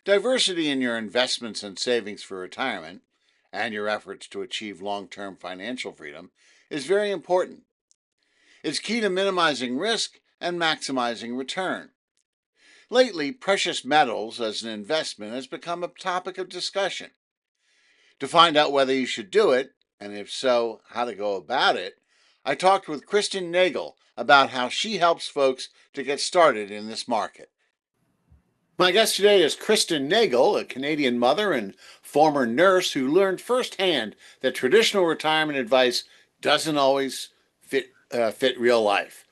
Diversity in your investments and savings for retirement and your efforts to achieve long term financial freedom is very important. It's key to minimizing risk and maximizing return. Lately, precious metals as an investment has become a topic of discussion. To find out whether you should do it, and if so, how to go about it, I talked with Kristen Nagle about how she helps folks to get started in this market. My guest today is Kristen Nagle, a Canadian mother and former nurse who learned firsthand that traditional retirement advice doesn't always fit real life.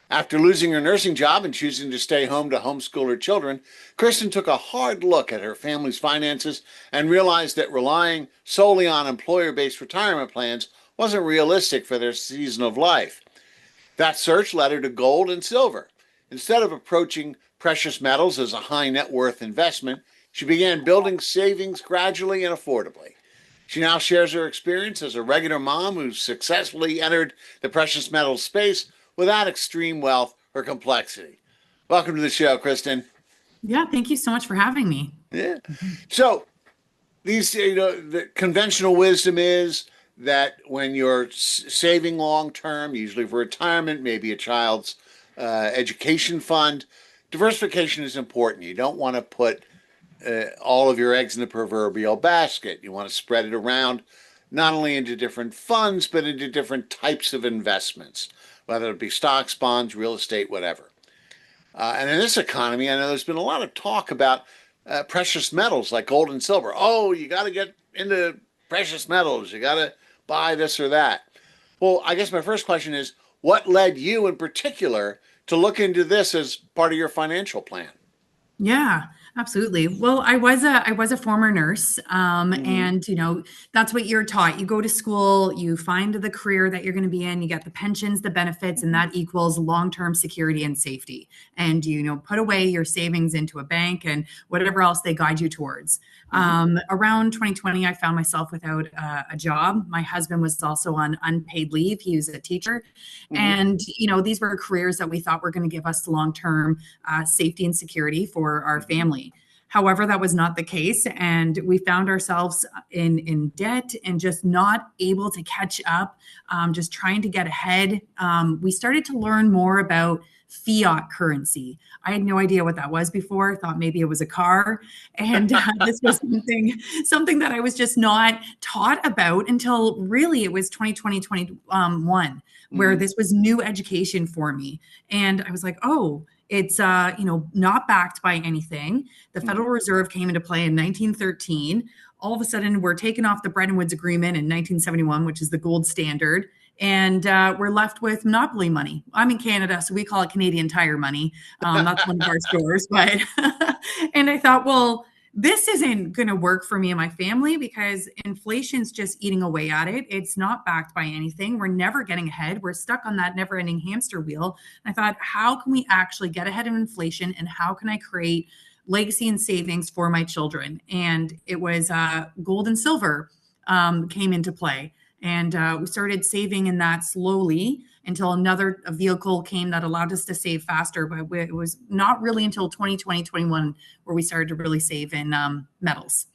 After losing her nursing job and choosing to stay home to homeschool her children, Kristen took a hard look at her family's finances and realized that relying solely on employer-based retirement plans wasn't realistic for their season of life. That search led her to gold and silver. Instead of approaching precious metals as a high net worth investment, she began building savings gradually and affordably. She now shares her experience as a regular mom who successfully entered the precious metals space without extreme wealth or complexity. Welcome to the show, Kristen. Yeah, thank you so much for having me. Yeah. So the conventional wisdom is that when you're saving long term, usually for retirement, maybe a child's education fund, diversification is important. You don't want to put all of your eggs in the proverbial basket. You want to spread it around not only into different funds, but into different types of investments, whether it be stocks, bonds, real estate, whatever. And in this economy, I know there's been a lot of talk about precious metals like gold and silver. Oh, you got to get into precious metals. You got to buy this or that. Well, I guess my first question is, what led you in particular to look into this as part of your financial plan? Yeah, absolutely. Well, I was a former nurse, and that's what you're taught. You go to school, you find the career that you're going to be in, you get the pensions, the benefits, and that equals long-term security and safety. And put away your savings into a bank and whatever else they guide you towards. Around 2020, I found myself without a job. My husband was also on unpaid leave. He was a teacher, and these were careers that we thought were going to give us long-term safety and security for our family. However, that was not the case. And we found ourselves in debt and just not able to catch up, just trying to get ahead. We started to learn more about fiat currency. I had no idea what that was before. Thought maybe it was a car. And this was something that I was just not taught about until really it was 2020, 2021, where this was new education for me. And I was like, oh, it's not backed by anything. The Federal Reserve came into play in 1913. All of a sudden, we're taking off the Bretton Woods Agreement in 1971, which is the gold standard, and we're left with monopoly money. I'm in Canada, so we call it Canadian Tire money. That's one of our stores, but and I thought, well, this isn't going to work for me and my family because inflation's just eating away at it. It's not backed by anything. We're never getting ahead. We're stuck on that never-ending hamster wheel. And I thought, how can we actually get ahead of inflation, and how can I create legacy and savings for my children? And it was gold and silver came into play. And we started saving in that slowly until another vehicle came that allowed us to save faster. But it was not really until 2020, 21 where we started to really save in metals.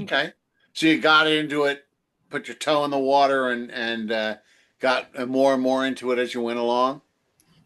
Okay. So you got into it, put your toe in the water, and got more and more into it as you went along?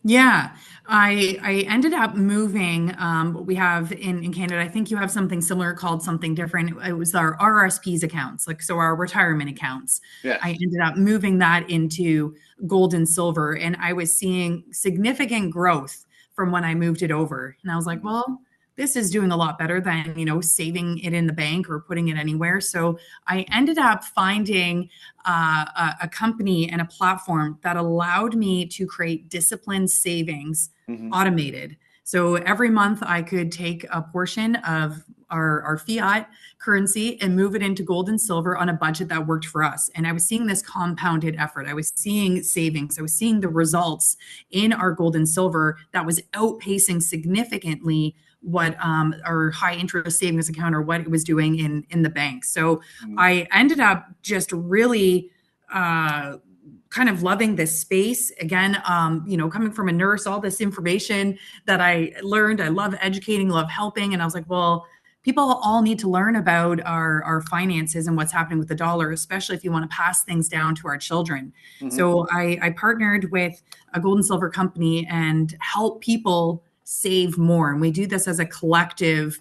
Yeah, I ended up moving. What we have in Canada, I think you have something similar called something different. It was our RRSPs accounts, so our retirement accounts. Yes. I ended up moving that into gold and silver, and I was seeing significant growth from when I moved it over. And I was like, well, this is doing a lot better than, saving it in the bank or putting it anywhere. So I ended up finding a company and a platform that allowed me to create disciplined savings automated. So every month I could take a portion of our fiat currency and move it into gold and silver on a budget that worked for us. And I was seeing this compounded effort. I was seeing savings. I was seeing the results in our gold and silver that was outpacing significantly what our high interest savings account or what it was doing in the bank. So I ended up just really kind of loving this space again, coming from a nurse, all this information that I learned, I love educating, love helping. And I was like, well, people all need to learn about our finances and what's happening with the dollar, especially if you want to pass things down to our children. Hmm. So I partnered with a gold and silver company and help people save more. And we do this as a collective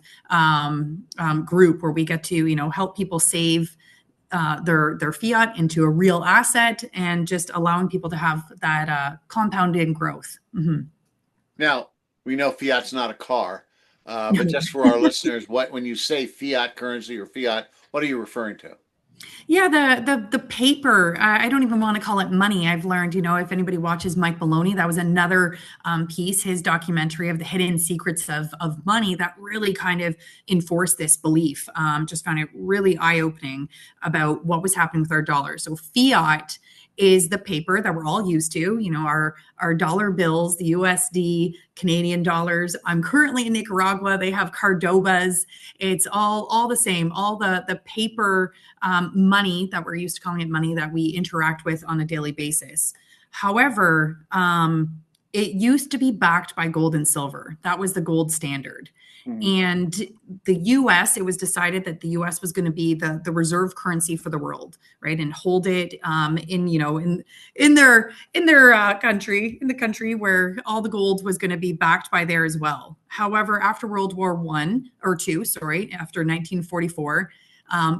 group where we get to, help people save their fiat into a real asset and just allowing people to have that compounded growth. Mm-hmm. Now, we know fiat's not a car, but just for our listeners, when you say fiat currency or fiat, what are you referring to? Yeah, the paper. I don't even want to call it money. I've learned, if anybody watches Mike Maloney, that was another piece, his documentary of the hidden secrets of money that really kind of enforced this belief. Just found it really eye opening about what was happening with our dollar. So fiat is the paper that we're all used to, our dollar bills, the USD, Canadian dollars. I'm currently in Nicaragua. They have Cardobas. It's all the same, all the paper money that we're used to calling it money that we interact with on a daily basis. However, it used to be backed by gold and silver. That was the gold standard. Mhm. And the US, it was decided that the US was going to be the reserve currency for the world, right? And hold it in their country, in the country where all the gold was going to be backed by there as well. However, after World War One or two, sorry, after 1944,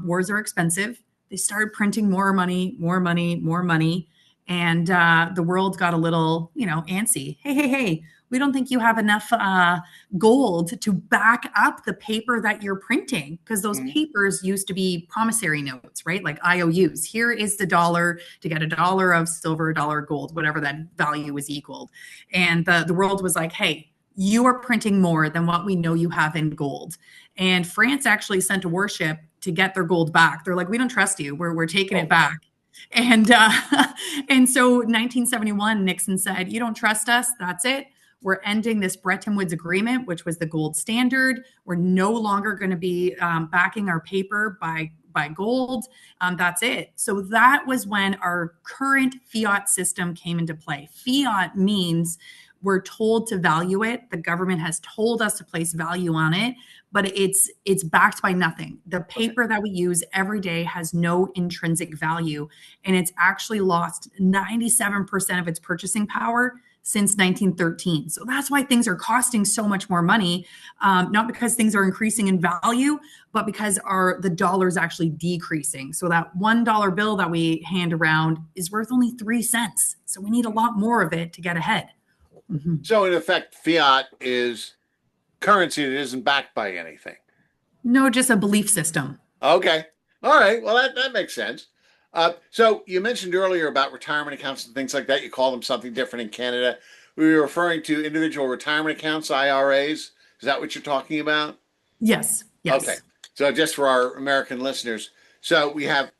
wars are expensive. They started printing more money, more money, more money. And the world got a little, antsy. Hey, we don't think you have enough gold to back up the paper that you're printing, because those Mhm. papers used to be promissory notes, right? Like IOUs. Here is the dollar to get a dollar of silver, a dollar of gold, whatever that value was equaled. And the world was like, hey, you are printing more than what we know you have in gold. And France actually sent a warship to get their gold back. They're like, we don't trust you. We're taking Oh, it back. And and so 1971, Nixon said, you don't trust us. That's it. We're ending this Bretton Woods agreement, which was the gold standard. We're no longer going to be backing our paper by gold. That's it. So that was when our current fiat system came into play. Fiat means we're told to value it. The government has told us to place value on it, but it's backed by nothing. The okay. paper that we use every day has no intrinsic value, and it's actually lost 97% of its purchasing power since 1913. So that's why things are costing so much more money, not because things are increasing in value, but because the dollar is actually decreasing. So that $1 bill that we hand around is worth only 3 cents. So we need a lot more of it to get ahead. Mhm. So, in effect, fiat is currency that isn't backed by anything. No, just a belief system. Okay. All right. Well, that makes sense. So, you mentioned earlier about retirement accounts and things like that. You call them something different in Canada. We were referring to individual retirement accounts, IRAs. Is that what you're talking about? Yes, Okay. yes. So, just for our American listeners, so we have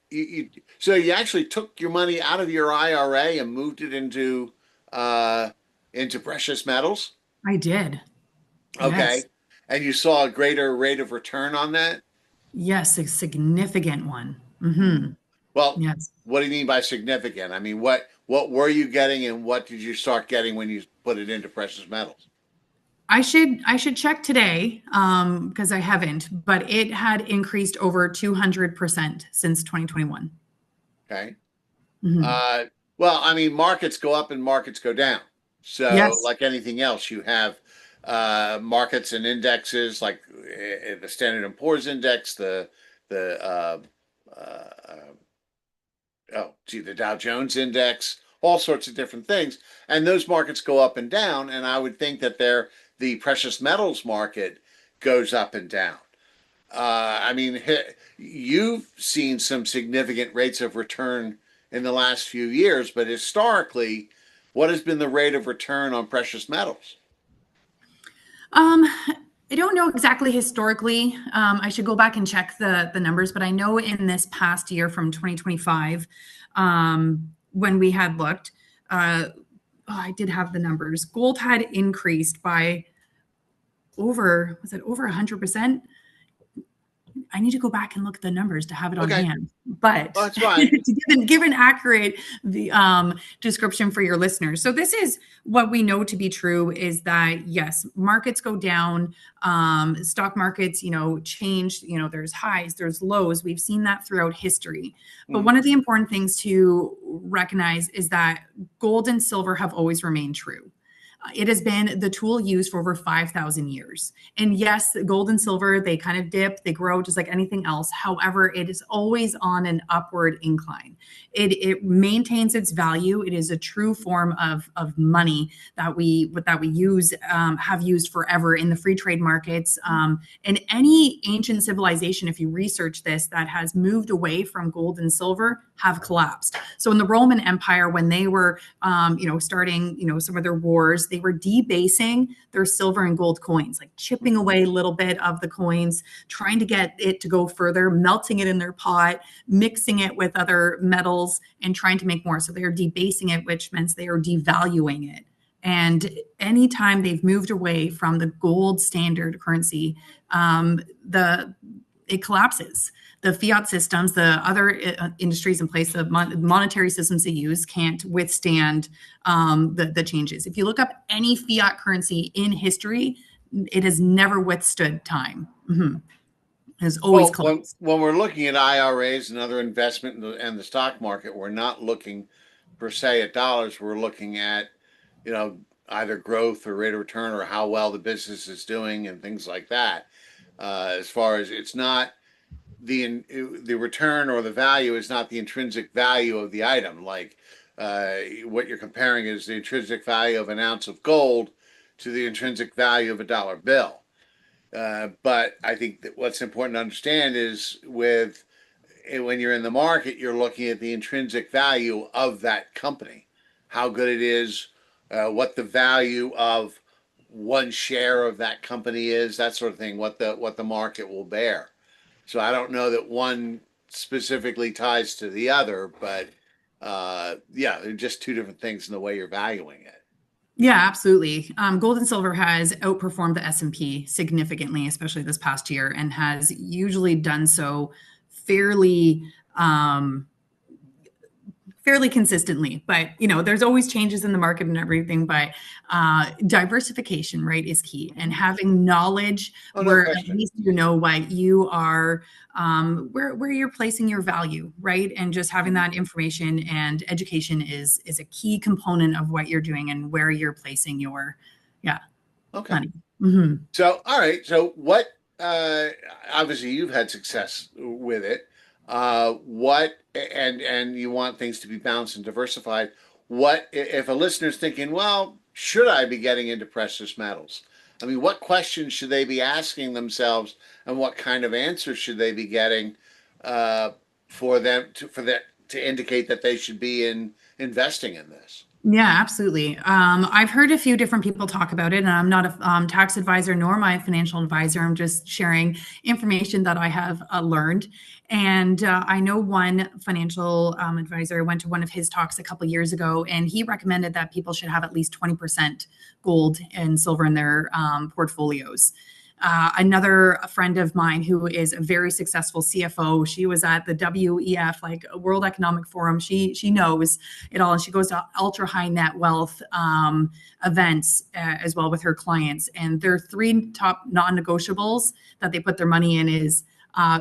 so you actually took your money out of your IRA and moved it uh, into precious metals. I did. Okay. Yes. And you saw a greater rate of return on that? Yes, a significant one. Hmm. Hmm. Well, Yes. what do you mean by significant? I mean, what were you getting and what did you start getting when you put it into precious metals? I should check today because I haven't, but it had increased over 200% since 2021. Okay. Hmm. Uh, well, I mean, markets go up and markets go down. So, Yes. like anything else, you have markets and indexes, like the Standard and Poor's index, the the Dow Jones index, all sorts of different things, and those markets go up and down. And I would think that the precious metals market goes up and down. I mean, you've seen some significant rates of return in the last few years, but historically, what has been the rate of return on precious metals? Um, I don't know exactly historically. I should go back and check the numbers, but I know in this past year from 2025, when we had looked, I did have the numbers. Gold had increased by over, was it over 100%? I need to go back and look at the numbers to have it on Okay. hand. But Well, that's fine. to give an accurate description for your listeners. So this is what we know to be true is that yes, markets go down, stock markets, change, there's highs, there's lows. We've seen that throughout history. But Mhm. one of the important things to recognize is that gold and silver have always remained true. It has been the tool used for over 5,000 years. And yes, gold and silver, they kind of dip, they grow just like anything else. However, it is always on an upward incline. It maintains its value. It is a true form of money that we use, have used forever in the free trade markets. And any ancient civilization, if you research this, that has moved away from gold and silver have collapsed. So in the Roman Empire, when they were, starting, some of their wars, they were debasing their silver and gold coins, like chipping away a little bit of the coins, trying to get it to go further, melting it in their pot, mixing it with other metals, and trying to make more. So they are debasing it, which means they are devaluing it. And anytime they've moved away from the gold standard currency, it collapses. The fiat systems, the other industries in place, the monetary systems they use can't withstand the changes. If you look up any fiat currency in history, it has never withstood time. Mm-hmm. It has always Well, when collapsed. when we're looking at IRAs and other investment and the stock market, we're not looking per se at dollars. We're looking at, you know, either growth or rate of return or how well the business is doing and things like that. As far as it's not the return or the value is not the intrinsic value of the item. Like what you're comparing is the intrinsic value of an ounce of gold to the intrinsic value of a dollar bill. But I think that what's important to understand is when you're in the market, you're looking at the intrinsic value of that company, how good it is, what the value of one share of that company is, that sort of thing, what the market will bear. So I don't know that one specifically ties to the other, but yeah, they're just two different things in the way you're valuing it. Yeah, absolutely. Gold and silver has outperformed the S&P significantly, especially this past year, and has usually done so fairly um, fairly consistently. But there's always changes in the market and everything. But diversification, right, is key, and having knowledge Oh, no where at question. least you know what you are, where you're placing your value, right, and just having that information and education is a key component of what you're doing and where you're placing your, yeah, Okay. money. Hmm. So, all right. So, what? Uh, Obviously, you've had success with it. What? And you want things to be balanced and diversified. What if a listener's thinking, well, should I be getting into precious metals? I mean, what questions should they be asking themselves, and what kind of answers should they be getting uh, for that to indicate that they should be investing in this? Yeah, absolutely. I've heard a few different people talk about it, and I'm not a tax advisor nor my financial advisor. I'm just sharing information that I have learned. And I know one financial advisor. I went to one of his talks a couple years ago, and he recommended that people should have at least 20% gold and silver in their portfolios. Another friend of mine who is a very successful CFO, she was at the WEF, like World Economic Forum. She knows it all, and she goes to ultra high net wealth events as well with her clients. And their three top non-negotiables that they put their money in is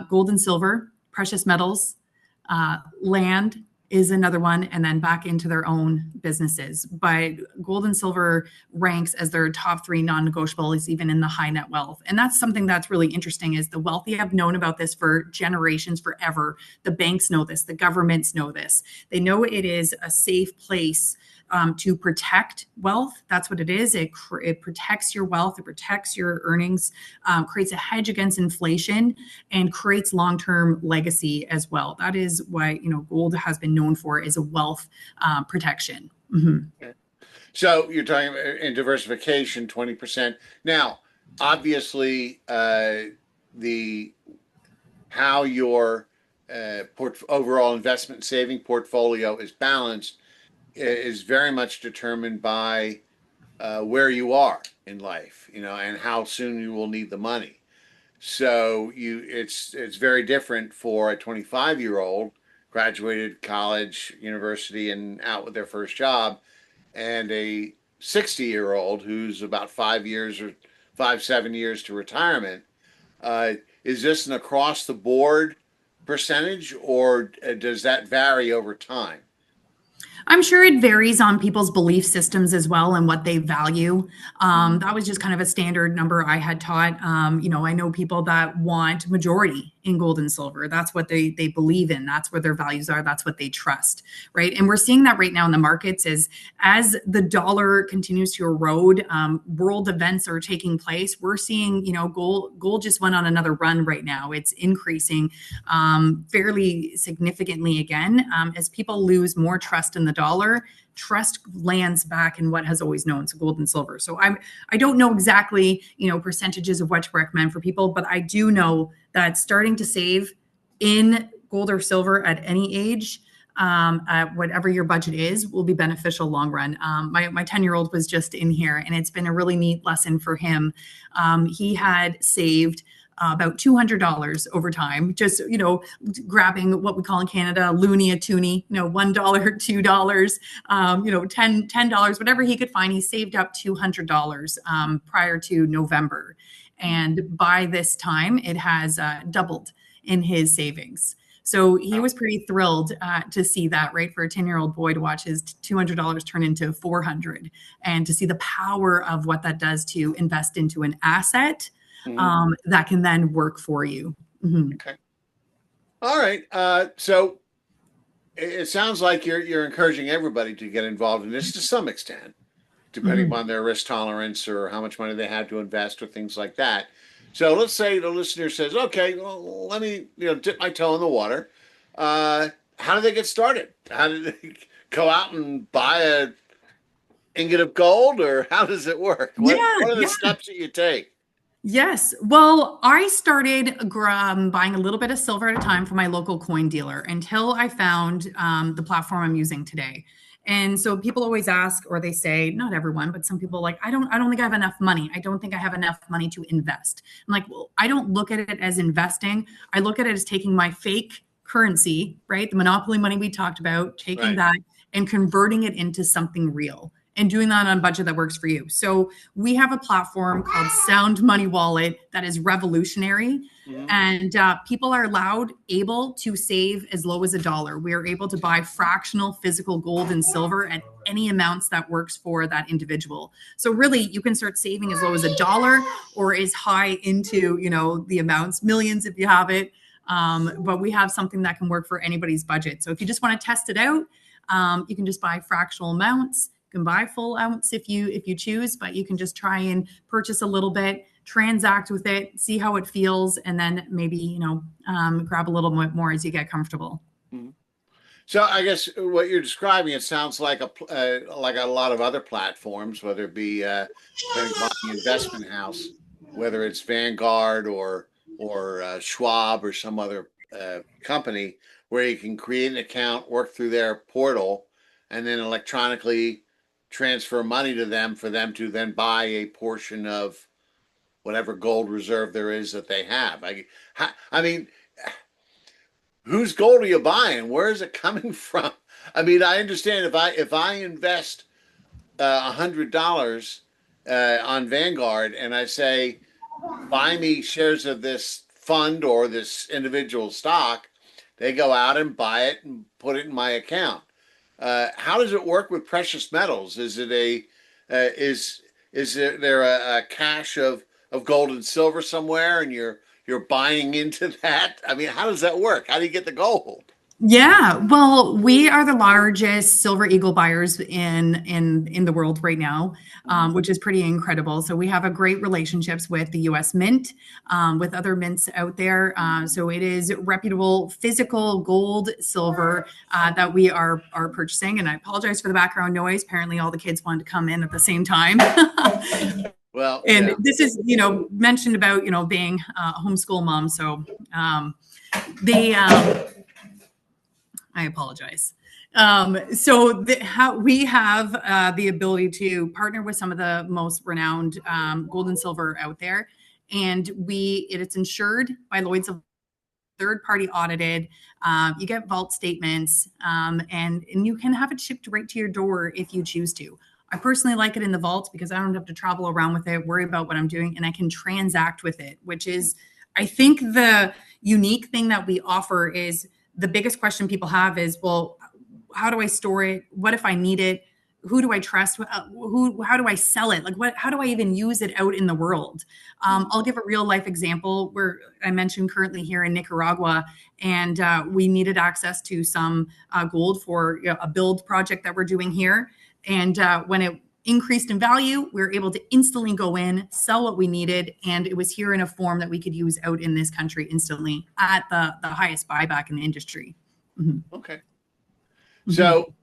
gold and silver, precious metals, land is another one, and then back into their own businesses. But gold and silver ranks as their top three non-negotiables, even in the high net wealth. And that's something that's really interesting is the wealthy have known about this for generations, forever. The banks know this, the governments know this. They know it is a safe place to protect wealth. That's what it is. It protects your wealth, it protects your earnings, creates a hedge against inflation, and creates long-term legacy as well. That is what gold has been known for, is a wealth protection. Mm-hmm. So you're talking about in diversification, 20%. Now, obviously, the how your overall investment saving portfolio is balanced is very much determined by where you are in life, and how soon you will need the money. So it's very different for a 25-year-old graduated college, university, and out with their first job, and a 60-year-old who's about 5 years or 5, 7 years to retirement. Uh, is this an across the board percentage, or does that vary over time? I'm sure it varies on people's belief systems as well and what they value. Mhm. That was just kind of a standard number I had taught. I know people that want majority in gold and silver. That's what they believe in. That's where their values are. That's what they trust, right? And we're seeing that right now in the markets as the dollar continues to erode, world events are taking place. We're seeing, gold just went on another run right now. It's increasing fairly significantly again as people lose more trust in the dollar. Trust lands back in what has always known, so gold and silver. So I don't know exactly percentages of what to recommend for people, but I do know that starting to save in gold or silver at any age, at whatever your budget is, will be beneficial long run. My 10-year-old was just in here, and it's been a really neat lesson for him. He had saved about $200 over time, just, grabbing what we call in Canada, loonie, a toonie, $1, $2, $10, whatever he could find. He saved up $200 prior to November. And by this time, it has doubled in his savings. So he was pretty thrilled to see that, right? For a 10-year-old boy to watch his $200 turn into $400, and to see the power of what that does to invest into an asset Mhm. that can then work for you. Mhm. Okay. All right. So it sounds like you're encouraging everybody to get involved in this to some extent, depending Mhm. upon their risk tolerance or how much money they have to invest or things like that. So let's say the listener says, "Okay, well, let me dip my toe in the water." Uh, how do they get started? How do they go out and buy a ingot of gold, or how does it work? Yeah, What are the yeah. steps that you take? Yes. Well, I started buying a little bit of silver at a time from my local coin dealer until I found the platform I'm using today. And so people always ask, or they say, not everyone, but some people like, I don't think I have enough money. I don't think I have enough money to invest. I'm like, well, I don't look at it as investing. I look at it as taking my fake currency, right? The monopoly money we talked about, taking Right. that and converting it into something real and doing that on a budget that works for you. So we have a platform called Sound Money Wallet that is revolutionary. Hmm. And people are able to save as low as $1. We are able to buy fractional physical gold and silver at any amounts that works for that individual. So really, you can start saving as low as $1 or as high into the amounts, millions if you have it. But we have something that can work for anybody's budget. So if you just want to test it out, you can just buy fractional amounts. You can buy full ounce if you choose, but you can just try and purchase a little bit, transact with it, see how it feels, and then maybe grab a little bit more as you get comfortable. Hmm. So I guess what you're describing, it sounds like a lot of other platforms, whether it be depending upon the investment house, whether it's Vanguard or Schwab or some other company, where you can create an account, work through their portal, and then electronically transfer money to them for them to then buy a portion of whatever gold reserve there is that they have. I mean, whose gold are you buying? Where is it coming from? I mean, I understand if I invest $100 on Vanguard and I say buy me shares of this fund or this individual stock, they go out and buy it and put it in my account. How does it work with precious metals? Is it a is there a cache of gold and silver somewhere, and you're buying into that? I mean, how does that work? How do you get the gold? Yeah, well, we are the largest silver eagle buyers in the world right now, Mhm. which is pretty incredible. So we have a great relationships with the U.S. Mint, with other mints out there. So it is reputable physical gold, silver that we are purchasing. And I apologize for the background noise. Apparently, all the kids wanted to come in at the same time. Well, And yeah. this is mentioned about being a homeschool mom. So the I apologize. How we have the ability to partner with some of the most renowned gold and silver out there and it's insured by Lloyd's of third party audited. You get vault statements, and you can have it shipped right to your door if you choose to. I personally like it in the vault because I don't have to travel around with it, worry about what I'm doing, and I can transact with it, which is, I think, the unique thing that we offer. Is the biggest question people have is, well, how do I store it? What if I need it? Who do I trust? How do I sell it? Like, how do I even use it out in the world? I'll give a real life example where I mentioned currently here in Nicaragua, and we needed access to some gold for a build project that we're doing here. And when it increased in value, we were able to instantly go in, sell what we needed, and it was here in a form that we could use out in this country instantly at the highest buyback in the industry. Mm-hmm. Okay. Mm-hmm. So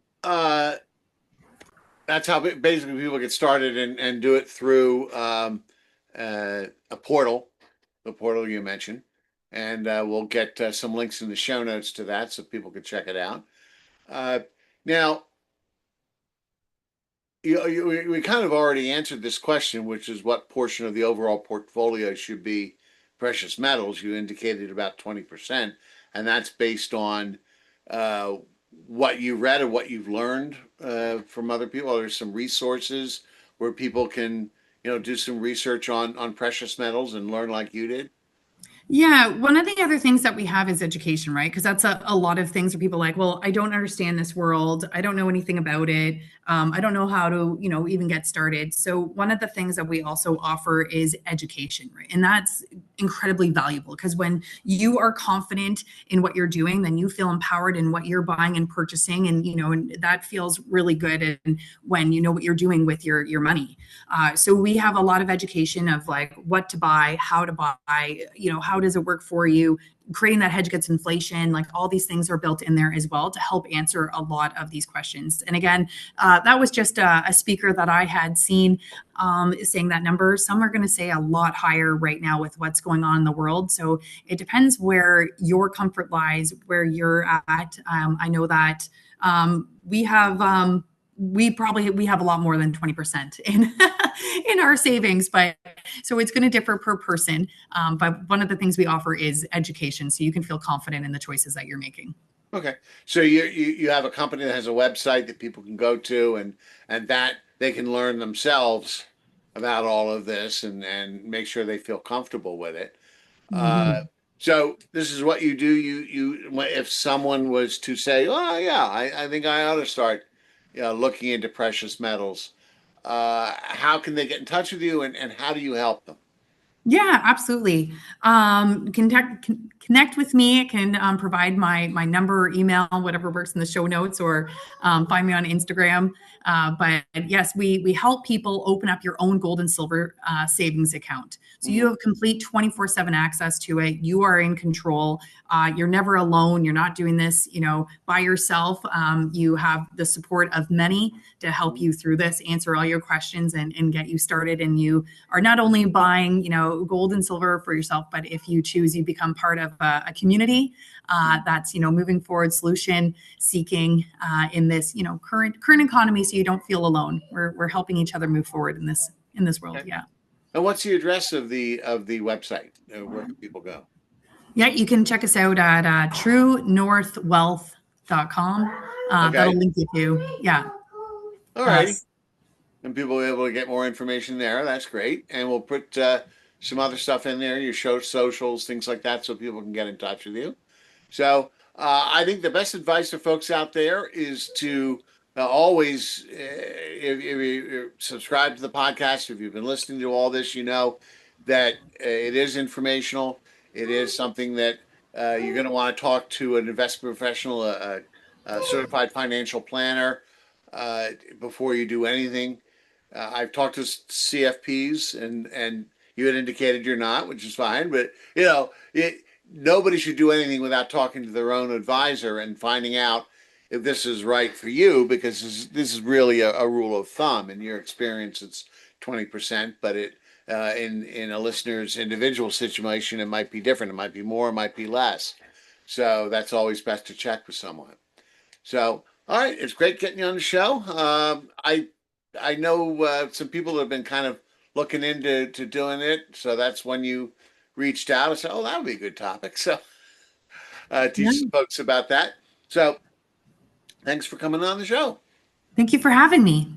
that's how basically people get started and do it through a portal, the portal you mentioned. And we'll get some links in the show notes to that so people can check it out. Uh, now, we kind of already answered this question, which is what portion of the overall portfolio should be precious metals. You indicated about 20%, and that's based on uh, what you read or what you've learned from other people. There's some resources where people can, do some research on precious metals and learn like you did. Yeah, one of the other things that we have is education, right? Because that's a lot of things where people are like, well, I don't understand this world. I don't know anything about it. I don't know how to, even get started. So one of the things that we also offer is education, right? And that's incredibly valuable because when you are confident in what you're doing, then you feel empowered in what you're buying and purchasing, and that feels really good. And when you know what you're doing with your money. So we have a lot of education of like what to buy, how to buy, how does it work for you, creating that hedge against inflation, like all these things are built in there as well to help answer a lot of these questions. And again, that was just a speaker that I had seen saying that number. Some are going to say a lot higher right now with what's going on in the world. So it depends where your comfort lies, where you're at. I know that we have we have a lot more than 20% in in our savings, but so it's going to differ per person. But one of the things we offer is education, so you can feel confident in the choices that you're making. Okay, so you have a company that has a website that people can go to, and that they can learn themselves about all of this and make sure they feel comfortable with it. Uh, Mhm. so this is what you do. If someone was to say, "Oh yeah, I think I ought to start, looking into precious metals," how can they get in touch with you, and how do you help them? Yeah, absolutely. Connect with me. I can provide my number or email, whatever works in the show notes, or find me on Instagram. But yes, we help people open up your own gold and silver savings account. So you Hmm. have complete 24/7 access to it. You are in control. You're never alone. You're not doing this, by yourself. You have the support of many to help you through this, answer all your questions, and get you started. And you are not only buying, gold and silver for yourself, but if you choose, you become part of a community that's, moving forward, solution seeking in this, current economy, so you don't feel alone. We're helping each other move forward in this world. Okay. Yeah. And what's the address of the website? Where can people go? Yeah, you can check us out at truenorthwealth.com. That'll Okay. link you to, yeah, All righty. us. And people will be able to get more information there. That's great. And we'll put some other stuff in there, your show socials, things like that, so people can get in touch with you. So I think the best advice for folks out there is to always, if you subscribe to the podcast, if you've been listening to all this, you know that it is informational. It is something that you're going to want to talk to an investment professional, a certified financial planner, uh, before you do anything. I've talked to CFPs, and you had indicated you're not, which is fine. But nobody should do anything without talking to their own advisor and finding out if this is right for you, because this is really a rule of thumb. In your experience, it's 20%, but in a listener's individual situation, it might be different. It might be more, it might be less. So that's always best to check with someone. So, all right, it's great getting you on the show. I know some people have been kind of looking into doing it. So that's when you reached out and said, "Oh, that would be a good topic." So teach Yeah. some folks about that. So thanks for coming on the show. Thank you for having me.